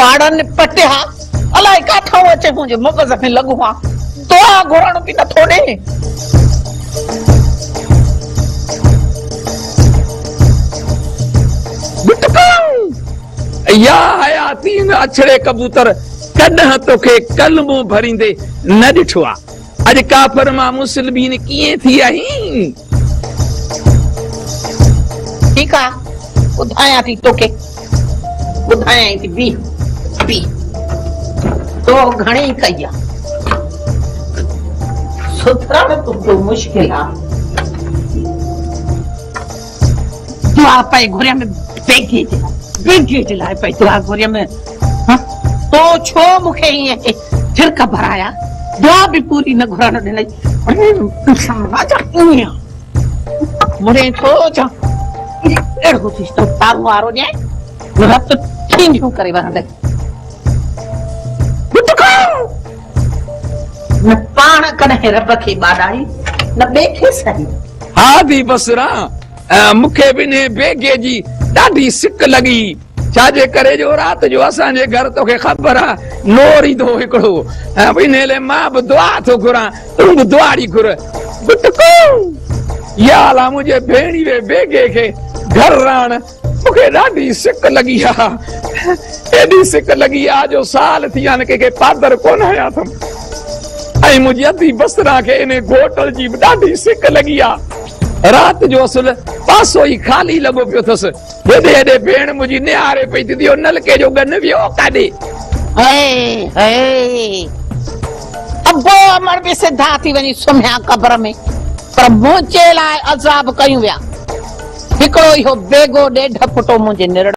पाड़न पटिया अलाए काथो अचे मुंहिंजे मगज़ में लॻो आहे दुआ घुरण बि नथो ॾे या हयाती अछड़े कबूतर कॾहिं तोखे कलमो भरींदे न ॾिठो आहे अॼु काफ़र मां मुस्लिमीन कीअं थी आहीं ठीकु आहे ॿुधायां थी तोखे ॿुधायां थी बी बी तो घणी कई आहे सुधरण तुंहिंजो मुश्किल आहे दुआ पई घुरिया में बेगे जे लाइ पई दुआ घुरिया में तो छो मूंखे ईअं छिरक भराया दुआ बि पूरी न घुरण ॾिनई मुड़े थो चवां अहिड़ो सिस्टम तारू वारो ॾिए रत थींदियूं करे वहंदे न पाण कॾहिं रब खे ॿाॾाई न ॿिए खे सही हा दी बसरा मूंखे बि ने बेगे जी ॾाढी सिक लॻी छाजे करे जो रात जो असांजे घर तोखे ख़बर आहे नोर ईंदो हिकिड़ो भई नेले मां बि दुआ थो घुरां तूं बि दुआड़ी घुर या मुंहिंजे भेणी वे बेगे खे घर रहण मूंखे ॾाढी सिक लॻी आहे एॾी सिक लॻी आहे जो साल थी विया कंहिंखे पादर कोन हया अथमि ऐं मुंहिंजी अधी बसरा खे इन घोटल जी बि ॾाढी सिक लॻी आहे रात जो असुल पासो ई खाली लॻो पियो अथसि हेॾे हेॾे भेण मुंहिंजी निहारे पई थी नलके जो गन वियो काॾे अबो अमर बि सिधा थी वञी सुम्हिया क़ब्र में पर मुंहिंजे लाइ अज़ाब कयूं विया हिकिड़ो इहो बेगो ॾेढ फुटो मुंहिंजे निड़